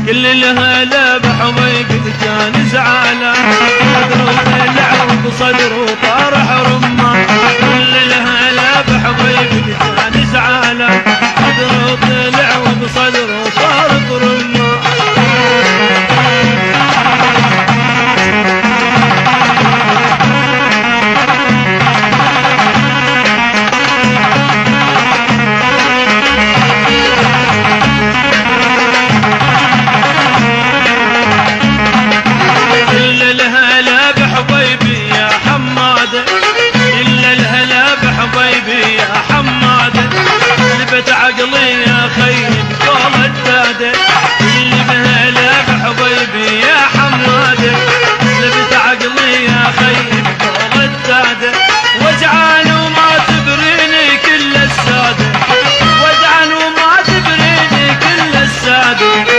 كل الهلا بحبيبي كان زعلان، صدره طلع وبصدره طرح رمان. كل الهلا بحبيبي كان زعلان، صدره طلع وبصدره طرح رمان. عقلي يا خيب قول الداده، اللي بهلا بحبيبي يا حماده. لبت عقلي يا خيب قول الداده، وجعان وما تبريني كل الساده، وجعان وما تبريني كل الساده.